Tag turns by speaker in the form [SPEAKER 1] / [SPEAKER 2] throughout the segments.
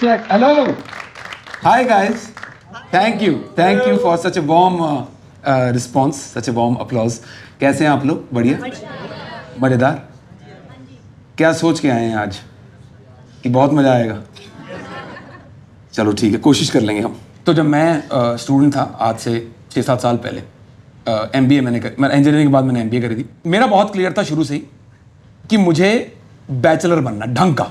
[SPEAKER 1] Check. Hello. Hi guys. Thank you for such a warm response, such a warm applause. कैसे हैं आप लोग? बढ़िया? मजेदार? क्या सोच के आए हैं आज? कि बहुत मजा आएगा? चलो ठीक है, कोशिश कर लेंगे हम। तो जब मैं स्टूडेंट था आज से 6-7 साल पहले, MBA मैं इंजीनियरिंग के बाद मैंने MBA करी थी। मेरा बहुत क्लियर था शुरू से ही कि मुझे बैचलर बनना, ढंग का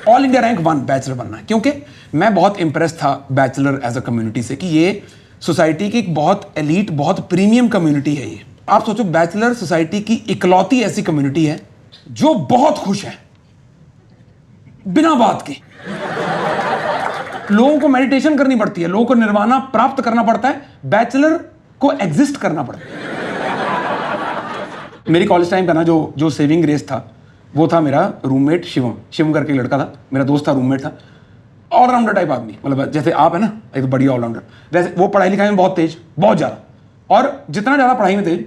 [SPEAKER 1] ऑल इंडिया रैंक 1 बैचलर बनना है, क्योंकि मैं बहुत इंप्रेस था बैचलर एज अ कम्युनिटी से कि ये सोसाइटी की एक बहुत एलीट, बहुत प्रीमियम कम्युनिटी है। ये आप सोचो, बैचलर सोसाइटी की इकलौती ऐसी कम्युनिटी है जो बहुत खुश है बिना बात के। लोगों को मेडिटेशन करनी पड़ती है, लोगों को निर्वाणा प्राप्त करना पड़ता है, बैचलर को एग्जिस्ट करना पड़ता है। मेरी कॉलेज टाइम का ना जो सेविंग ग्रेस था, वो था मेरा रूममेट शिवम करके लड़का था, मेरा दोस्त था, रूममेट था। ऑलराउंडर टाइप आदमी, मतलब जैसे आप है ना, एक तो बढ़िया ऑलराउंडर। वैसे वो पढ़ाई लिखाई में बहुत तेज, बहुत ज़्यादा, और जितना ज़्यादा पढ़ाई में तेज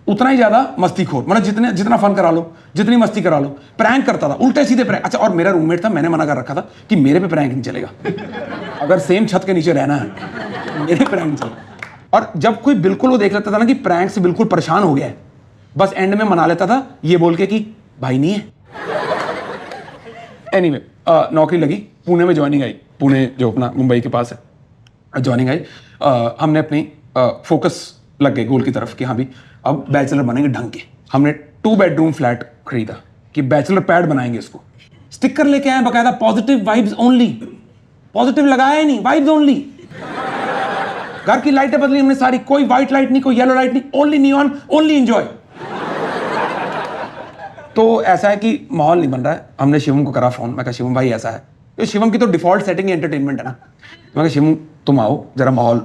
[SPEAKER 1] उतना ही ज़्यादा मस्तीखोर, मतलब जितना फन करा लो, जितनी मस्ती करा लो। प्रैंक करता था, उल्टे सीधे प्रैंक। अच्छा, और मेरा रूममेट था, मैंने मना कर रखा था कि मेरे पे प्रैंक नहीं चलेगा, अगर सेम छत के नीचे रहना है मेरे प्रैंक नहीं चलेगा। और जब कोई बिल्कुल वो देख लेता था ना कि प्रैंक से बिल्कुल परेशान हो गया है, बस एंड में मना लेता था ये बोल के कि भाई नहीं है। एनीवे, नौकरी लगी, पुणे में ज्वाइनिंग आई, पुणे जो अपना मुंबई के पास है, ज्वाइनिंग आई। हमने अपनी फोकस लग गए गोल की तरफ कि हाँ भी अब बैचलर बनेंगे ढंग के। हमने 2 बेडरूम फ्लैट खरीदा कि बैचलर पैड बनाएंगे इसको। स्टिकर लेके आए बकायदा, पॉजिटिव वाइब्स ओनली, पॉजिटिव लगाया ही नहीं, वाइब्स ओनली। घर की लाइटें बदली हमने सारी, कोई व्हाइट लाइट नहीं, कोई येलो लाइट नहीं, ओनली नियॉन, ओनली एंजॉय। तो ऐसा है कि माहौल नहीं बन रहा है। हमने शिवम को करा फोन, मैं कहा शिवम भाई ऐसा है, तो शिवम की तो डिफॉल्ट सेटिंग एंटरटेनमेंट है ना। मैं कहा शिवम तुम आओ जरा, माहौल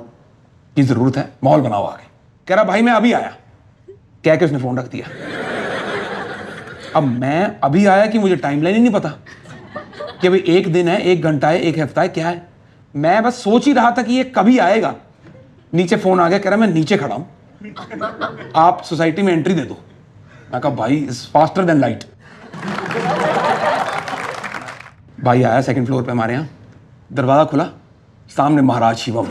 [SPEAKER 1] की जरूरत है, माहौल बनाओ आगे। कह रहा भाई मैं अभी आया, कह के उसने फोन रख दिया। अब मैं अभी आया कि मुझे टाइमलाइन ही नहीं पता कि भाई 1 दिन है, 1 घंटा है, 1 हफ्ता है, क्या है। मैं बस सोच ही रहा था कि ये कभी आएगा। नीचे फोन आ गया, कह रहा मैं नीचे खड़ा हूं, आप सोसाइटी में एंट्री दे दो। मैं कहा भाई इज फास्टर देन लाइट। भाई आया 2nd फ्लोर पे हमारे यहां, दरवाजा खुला, सामने महाराज शिवम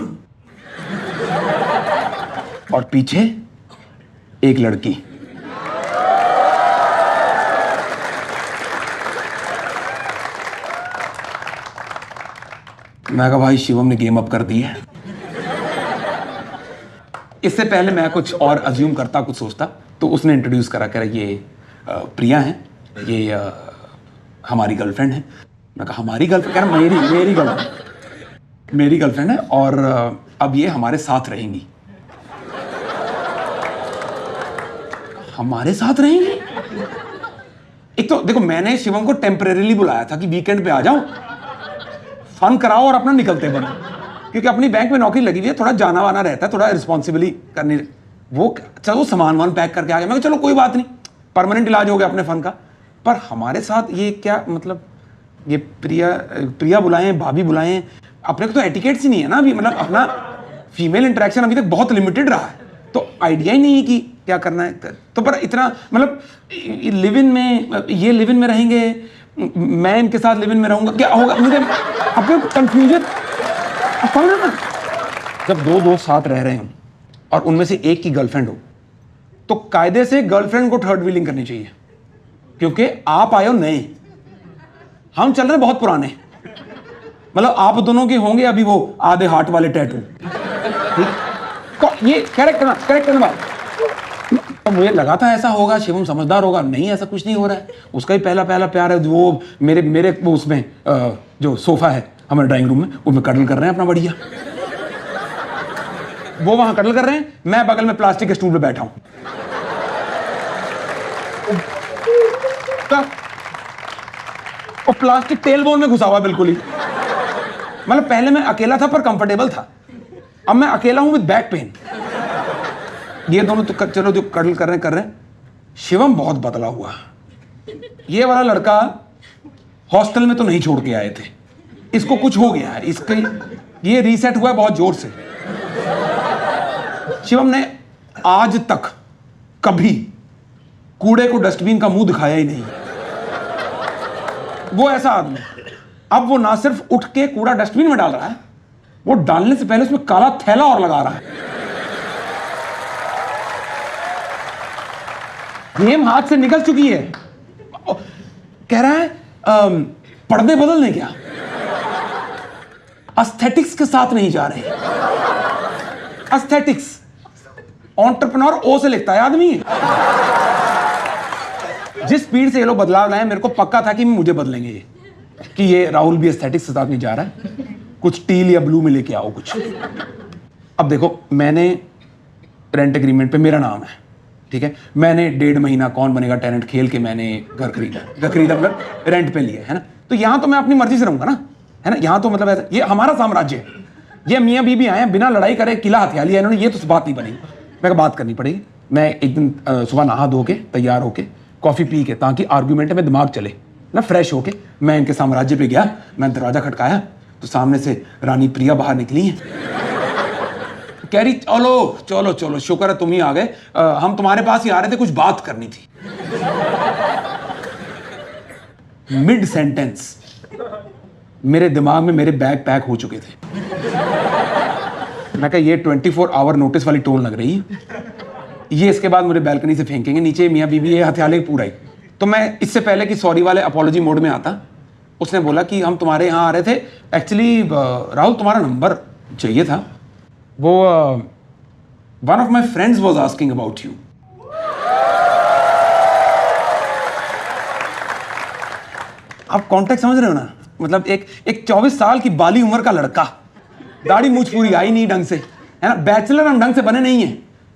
[SPEAKER 1] और पीछे एक लड़की। मैं कहा भाई शिवम ने गेम अप कर दी है। इससे पहले मैं कुछ और अज्यूम करता, कुछ सोचता, तो उसने इंट्रोड्यूस करा, कह रहा ये प्रिया है, ये हमारी गर्लफ्रेंड है। मैं कहा हमारी गर्लफ्रेंड? कह रहा मेरी गर्लफ्रेंड है और अब ये हमारे साथ रहेंगी। हमारे साथ रहेंगी? एक तो देखो, मैंने शिवम को टेम्परेरीली बुलाया था कि वीकेंड पे आ जाओ, फन कराओ और अपना निकलते बनो, क्योंकि अपनी बैंक में नौकरी लगी हुई है, थोड़ा जाना वाना रहता है, थोड़ा रिस्पॉन्सिबिली करनी। वो चलो सामान वान पैक करके आ गया, मैं चलो कोई बात नहीं, परमानेंट इलाज हो गया अपने फन का। पर हमारे साथ ये क्या मतलब, ये प्रिया बुलाएं, भाभी बुलाएं, अपने को तो एटिकेट्स ही नहीं है ना अभी, मतलब अपना फीमेल इंटरेक्शन अभी तक बहुत लिमिटेड रहा है, तो आइडिया ही नहीं है कि क्या करना है। तो पर इतना मतलब लिव इन में, ये लिव इन में रहेंगे, मैं इनके साथ लिव इन में रहूंगा, क्या होगा मुझे अपने कंफ्यूजन। जब 2 दोस्त साथ रह रहे हो और उनमें से एक की गर्लफ्रेंड हो, तो कायदे से गर्लफ्रेंड को थर्ड व्हीलिंग करनी चाहिए, क्योंकि आप आए हो नए, हम चल रहे हैं बहुत पुराने। मतलब आप दोनों के होंगे अभी वो आधे हार्ट वाले टैटू, ये करेक्ट करना बात। तो मुझे लगा था ऐसा होगा, शिवम समझदार होगा, नहीं ऐसा कुछ नहीं हो रहा है। उसका ही पहला प्यार है, वो मेरे उसमें जो सोफा है हमारे ड्राइंग रूम में, उसमें कटल कर रहे हैं अपना बढ़िया। वो वहां कटल कर रहे हैं, मैं बगल में प्लास्टिक के स्टूल पे बैठा हूं। और प्लास्टिक टेल बोन में घुसा हुआ बिल्कुल ही। मतलब पहले मैं अकेला था पर कंफर्टेबल था, अब मैं अकेला हूं विद बैक पेन। ये दोनों तो चलो जो कटल कर रहे हैं। शिवम बहुत बदला हुआ, ये वाला लड़का हॉस्टल में तो नहीं छोड़ के आए थे, इसको कुछ हो गया है, इसके ये रीसेट हुआ है बहुत जोर से। शिवम ने आज तक कभी कूड़े को डस्टबिन का मुंह दिखाया ही नहीं। वो ऐसा आदमी, अब वो ना सिर्फ उठ के कूड़ा डस्टबिन में डाल रहा है, वो डालने से पहले उसमें काला थैला और लगा रहा है। गेम हाथ से निकल चुकी है। कह रहा है पर्दे बदलने क्या, एस्थेटिक्स के साथ नहीं जा रहे। एस्थेटिक्स, एंटरप्रेन्योर ओ से लिखता है आदमी। जिस स्पीड से ये लोग बदलाव लाए, मेरे को पक्का था कि मुझे बदलेंगे ये, कि ये राहुल भी एस्थेटिक्स के साथ नहीं जा रहा है, कुछ टील या ब्लू में लेके आओ कुछ। अब देखो, मैंने रेंट एग्रीमेंट पे मेरा नाम है, ठीक है, मैंने 1.5 महीना कौन बनेगा टैलेंट खेल के मैंने घर खरीदा मतलब रेंट पे लिया है ना, तो यहां तो मैं अपनी मर्जी से रहूंगा ना, है ना। यहां तो मतलब ऐसा, ये हमारा साम्राज्य है, ये मियाँ बीबी आए हैं बिना लड़ाई करे, किला हथिया लिया इन्होंने, ये तो बात नहीं बनेगी। मैं बात करनी पड़ेगी। मैं एक दिन सुबह नहा धो के तैयार होके कॉफी पी के, ताकि आर्ग्यूमेंट में दिमाग चले ना, फ्रेश होके मैं इनके साम्राज्य पे गया। मैं दरवाजा खटकाया तो सामने से रानी प्रिया बाहर निकली है। कह रही चलो चलो चलो, शुक्र है तुम ही आ गए, हम तुम्हारे पास ही आ रहे थे, कुछ बात करनी थी। मिड सेंटेंस मेरे दिमाग में मेरे बैग पैक हो चुके थे। मैं कहा ये 24 आवर नोटिस वाली टोन लग रही है, ये इसके बाद मुझे बैल्कनी से फेंकेंगे नीचे, मियाँ बीबी ये हथियाले पूरा ही। तो मैं इससे पहले कि सॉरी वाले अपॉलॉजी मोड में आता, उसने बोला कि हम तुम्हारे यहाँ आ रहे थे, एक्चुअली राहुल तुम्हारा नंबर चाहिए था, वो one of my friends was asking about you. आप कॉन्टेक्ट समझ रहे हो ना, मतलब एक 24 साल की बाली उम्र का लड़का, दाढ़ी मूछ पूरी आई नहीं ढंग से, है ना, बैचलर हम ढंग से बने नहीं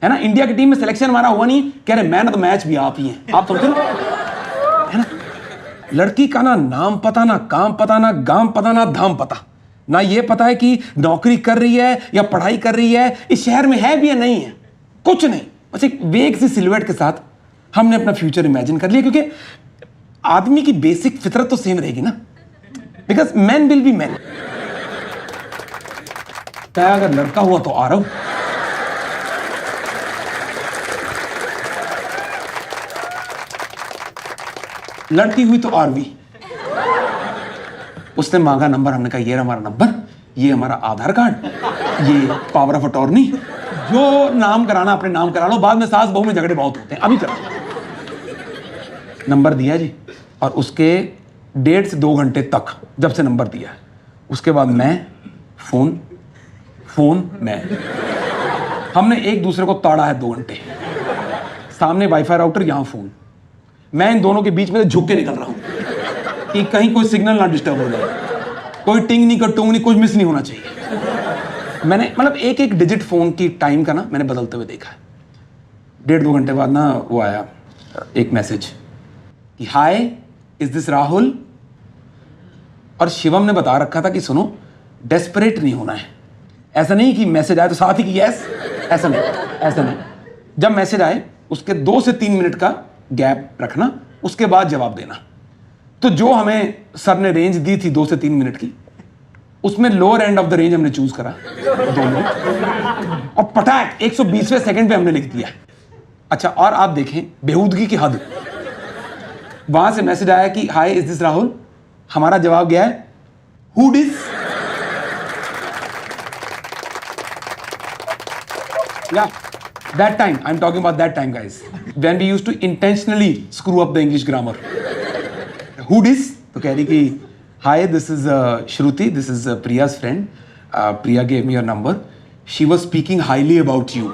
[SPEAKER 1] है ना, इंडिया की टीम में सिलेक्शन हमारा हुआ नहीं, कह रहे मैन ऑफ द मैच भी आप ही हैं। आप समझ रहे है ना, लड़की का ना नाम पता, ना काम पता, ना गांव पता, ना धाम पता, ना ये पता है कि नौकरी कर रही है या पढ़ाई कर रही है, इस शहर में है भी या नहीं है, कुछ नहीं, बस एक वेग सी सिलुएट के साथ हमने अपना फ्यूचर इमेजिन कर लिया, क्योंकि आदमी की बेसिक फितरत तो सेम रहेगी ना, because man will be man. क्या अगर लड़का हुआ तो आरव, लड़की हुई तो आरवी। उसने मांगा नंबर, हमने कहा ये हमारा नंबर, ये हमारा आधार कार्ड, ये पावर ऑफ अटॉर्नी, जो नाम कराना अपने नाम करा लो, बाद में सास बहू में झगड़े बहुत होते हैं, अभी करो। नंबर दिया जी, और उसके 1.5 से 2 घंटे तक जब से नंबर दिया, उसके बाद मैं फोन मैं, हमने एक दूसरे को ताड़ा है 2 घंटे, सामने वाईफाई राउटर, यहां फोन, मैं इन दोनों के बीच में झुक के निकल रहा हूं कि कहीं कोई सिग्नल ना डिस्टर्ब हो जाए, कोई टिंग नहीं, कोई टूंग नहीं, कुछ मिस नहीं होना चाहिए। मैंने मतलब एक डिजिट फोन की टाइम का ना मैंने बदलते हुए देखा है। 1.5-2 घंटे बाद ना वो आया एक मैसेज कि हाय इज दिस राहुल, और शिवम ने बता रखा था कि सुनो डेस्परेट नहीं होना है, ऐसा नहीं कि मैसेज आए तो साथ ही कि यस, ऐसा नहीं। जब मैसेज आए उसके 2 से 3 मिनट का गैप रखना, उसके बाद जवाब देना। तो जो हमें सर ने रेंज दी थी 2 से 3 मिनट की, उसमें lower end of the range हमने चूज करा 2 मिनट, और पटाक 120वें सेकंड पे हमने लिख दिया। अच्छा, और आप देखें बेहूदगी की हद, वहां से मैसेज आया कि हाय इज दिस राहुल, हमारा जवाब गया है हु डिस। Yeah, that time, I'm talking about that time, guys, when we used to intentionally screw up the English grammar. Who dis? तो कह रही कि hi, this is Shruti, this is Priya's friend. Priya gave me your number. She was speaking highly about you.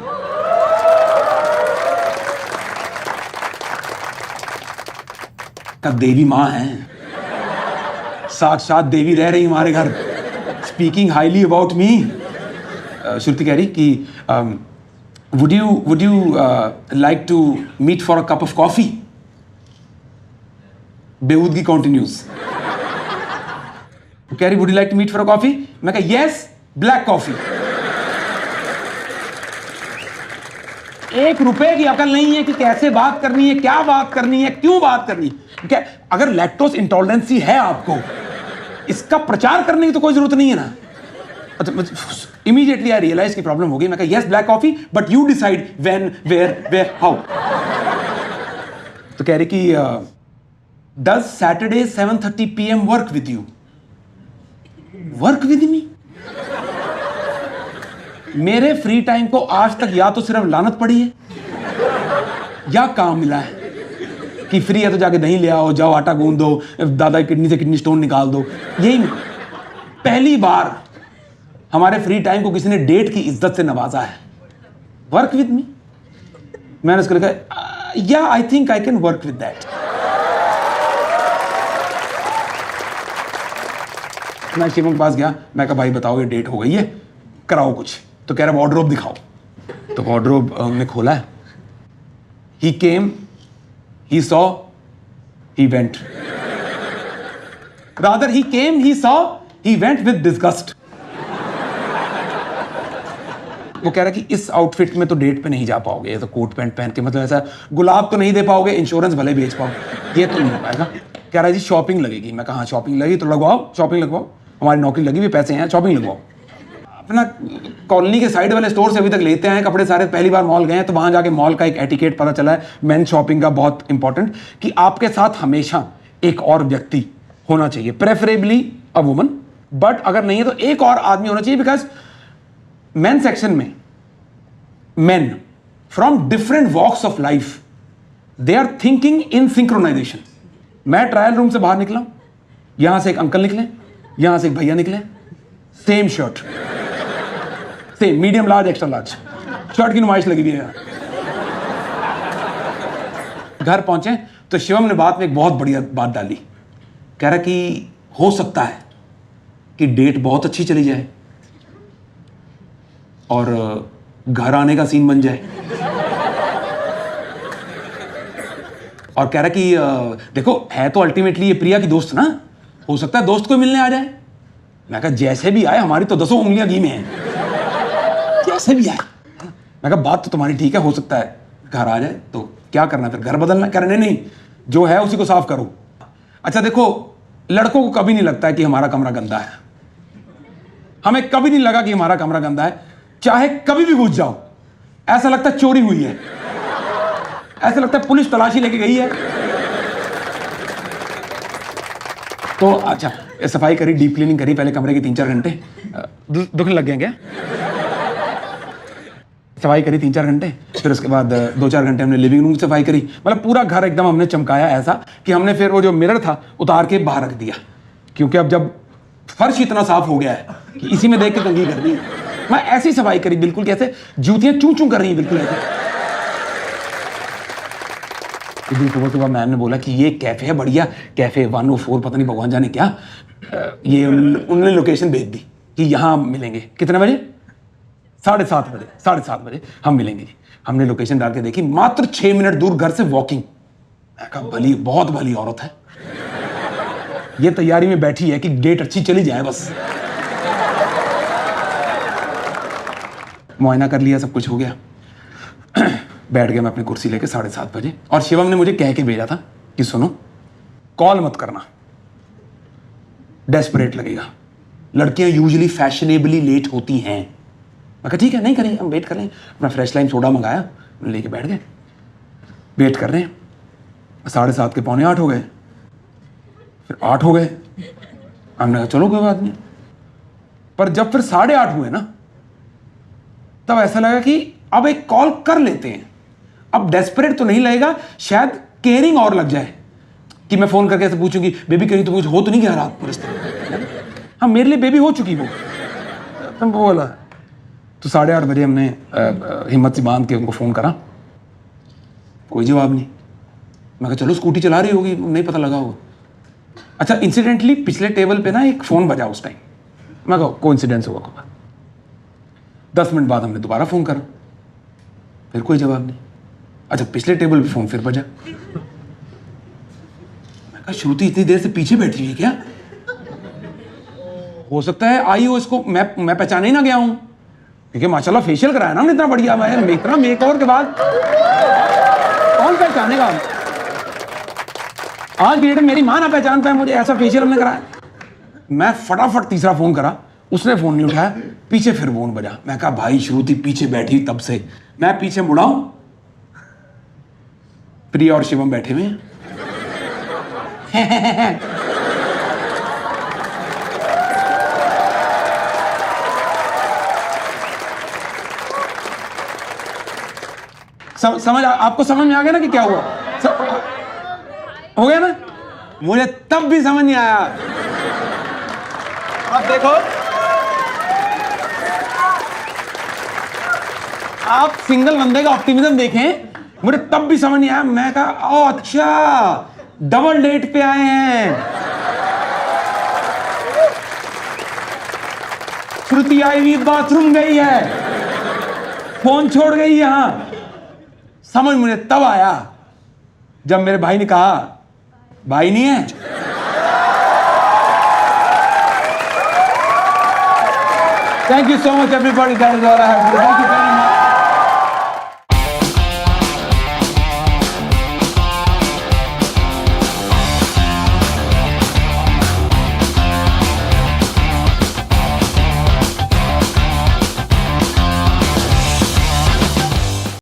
[SPEAKER 1] का देवी माँ है, साक्षात देवी रह रही हमारे घर, speaking highly about me. श्रुति कह रही कि would you like to meet for a cup of coffee? बेहूदगी continues. कह रही would you like to meet for a coffee? मैं कहा yes, black coffee. 1 रुपए की अकल नहीं है कि कैसे बात करनी है, क्या बात करनी है, क्यों बात करनी है। क्या अगर लैक्टोज इंटॉलरेंसी है आपको, इसका प्रचार करने की तो कोई जरूरत नहीं है ना। Immediately I realized की प्रॉब्लम हो गई। मैं कहा yes black coffee but you decide when, where, how. तो कह रही कि does Saturday 7:30 PM work with you? Work with me? मेरे फ्री टाइम को आज तक या तो सिर्फ लानत पड़ी है या काम मिला है कि फ्री है तो जाके दही ले आओ, जाओ आटा गूंद दो, दादा की किडनी से किडनी स्टोन निकाल दो। यही पहली बार हमारे फ्री टाइम को किसी ने डेट की इज्जत से नवाजा है। Work with me? मैंने उसको लिखा, या I think I can work with that. मैं शिवम के पास गया, मैं कहा भाई बताओ ये डेट हो गई है, कराओ कुछ। तो कह रहा वार्डरोब दिखाओ। तो वार्डरोब हमने खोला है। ही केम, he saw, he went. Rather, he came, he saw, he went with disgust. वो कह रहा कि इस आउटफिट में तो डेट पे नहीं जा पाओगे, ये तो कोट पैंट पहन के, मतलब ऐसा गुलाब तो नहीं दे पाओगे, इंश्योरेंस भले बेच पाओ, ये तो नहीं हो पाएगा। कह रहा है जी शॉपिंग लगेगी। मैं कहा शॉपिंग लगेगी तो लगवाओ, शॉपिंग लगवाओ, हमारी नौकरी लगी हुई, पैसे हैं, शॉपिंग लगवाओ। अपना कॉलोनी के साइड वाले स्टोर से अभी तक लेते हैं कपड़े सारे। पहली बार मॉल गए हैं तो वहां जाके मॉल का एक एटिकेट पता चला है, मेन शॉपिंग का बहुत इंपॉर्टेंट, कि आपके साथ हमेशा एक और व्यक्ति होना चाहिए, प्रेफरेबली अ वुमन, बट अगर नहीं है तो एक और आदमी होना चाहिए। बिकॉज मेन सेक्शन में men from different walks of life they are thinking in synchronisation. मैं ट्रायल रूम से बाहर निकला, यहां से एक अंकल निकले, यहां से एक भैया निकले, same shirt, same medium large extra large shirt की नुमाइश लगी हुई है। घर पहुंचे तो शिवम ने बात में एक बहुत बढ़िया बात डाली। कह रहा कि हो सकता है कि डेट बहुत अच्छी चली जाए और घर आने का सीन बन जाए। और कह रहा कि देखो है तो अल्टीमेटली ये प्रिया की दोस्त ना, हो सकता है दोस्त को मिलने आ जाए। मैं कहा जैसे भी आए, हमारी तो 10 उंगलियां घी में हैं, जैसे भी आए। मैं कहा बात तो तुम्हारी ठीक है, हो सकता है घर आ जाए, तो क्या करना फिर, घर बदलना? करने नहीं, जो है उसी को साफ करो। अच्छा देखो, लड़कों को कभी नहीं लगता है कि हमारा कमरा गंदा है। हमें कभी नहीं लगा कि हमारा कमरा गंदा है, चाहे कभी भी घुस जाओ, ऐसा लगता है चोरी हुई है, ऐसा लगता है पुलिस तलाशी लेके गई है। तो अच्छा सफाई करी, डीप क्लीनिंग करी पहले कमरे की 3-4 घंटे। दुखने लग गए क्या? सफाई करी 3-4 घंटे, फिर उसके बाद 2-4 घंटे हमने लिविंग रूम की सफाई करी। मतलब पूरा घर एकदम हमने चमकाया ऐसा कि हमने फिर वो जो मिरर था उतार के बाहर रख दिया, क्योंकि अब जब फर्श इतना साफ हो गया है कि इसी में देख के कंघी कर दी। मैं ऐसी सफाई करी बिल्कुल कैसे जूतियां चूं चूं कर रही हैं, बिल्कुल ऐसे। सुबह सुबह मैम ने बोला कि ये कैफे है बढ़िया, कैफे 104 पता नहीं भगवान जाने क्या, ये उन्होंने लोकेशन भेज दी कि यहाँ मिलेंगे। कितने बजे? 7:30 बजे। 7:30 बजे हम मिलेंगे जी। हमने लोकेशन डाल के देखी, मात्र 6 मिनट दूर घर से वॉकिंग। मैं कहा भली, बहुत भली औरत है, ये तैयारी में बैठी है कि डेट अच्छी चली जाए बस। मुआयना कर लिया, सब कुछ हो गया, बैठ गया मैं अपनी कुर्सी लेके 7:30 बजे। और शिवम ने मुझे कह के भेजा था कि सुनो, कॉल मत करना, डेस्परेट लगेगा, लड़कियां यूजुअली फैशनेबली लेट होती हैं। मैं कहा ठीक है, नहीं करेंगे, हम वेट कर रहे हैं। अपना फ्रेश लाइम सोडा मंगाया, लेके बैठ गए, वेट कर रहे हैं। 7:30 के 7:45 हो गए, फिर 8 हो गए। हमने कहा चलो कोई बात नहीं। पर जब फिर 8:30 हुए ना, तब ऐसा लगा कि अब एक कॉल कर लेते हैं। अब डेस्परेट तो नहीं लगेगा, शायद केयरिंग और लग जाए कि मैं फोन करके ऐसे पूछूंगी बेबी कहीं तो कुछ हो तो नहीं गया रात में? हाँ मेरे लिए बेबी हो चुकी वो, तुम बोला। तो 8:30 बजे हमने हिम्मत से बांध के उनको फोन करा, कोई जवाब नहीं। मैं कहा चलो स्कूटी चला रही होगी, नहीं पता लगा होगा। अच्छा इंसिडेंटली पिछले टेबल पे ना एक फोन बजा उस टाइम। मैं कहा कोइंसिडेंस होगा कोई। 10 मिनट बाद हमने दोबारा फोन करा, फिर कोई जवाब नहीं। अच्छा पिछले टेबल पे फोन फिर बजा। मैं कहा श्रुति इतनी देर से पीछे बैठी हुई है क्या? हो सकता है आई हो इसको, मैं पहचाने ही ना गया हूं, क्योंकि माशाल्लाह फेशियल कराया ना हमने इतना बढ़िया। मैं इतना मेकओवर के बाद कौन पहचानेगा? आज की डेट में मेरी मां ना पहचान पाए मुझे, ऐसा फेशियल हमने कराया। मैं फटाफट तीसरा फोन करा, उसने फोन नहीं उठाया, पीछे फिर फोन बजा। मैं कहा भाई श्रुति पीछे बैठी तब से। मैं पीछे मुड़ा हूं, प्रिया और शिवम बैठे हुए हैं। समझ आपको समझ में आ गया ना कि क्या हुआ? हो गया ना? मुझे तब भी समझ नहीं आया। आप देखो, आप सिंगल बंदे का ऑप्टिमिज्म देखें, मुझे तब भी समझ नहीं आया। मैं कहा ओ अच्छा, डबल डेट पे आए हैं। श्रुति आई हुई बाथरूम गई है, फोन छोड़ गई यहां। समझ मुझे तब आया जब मेरे भाई ने कहा भाई नहीं है। Thank you so much everybody, that is all I have to do. Thank you very much.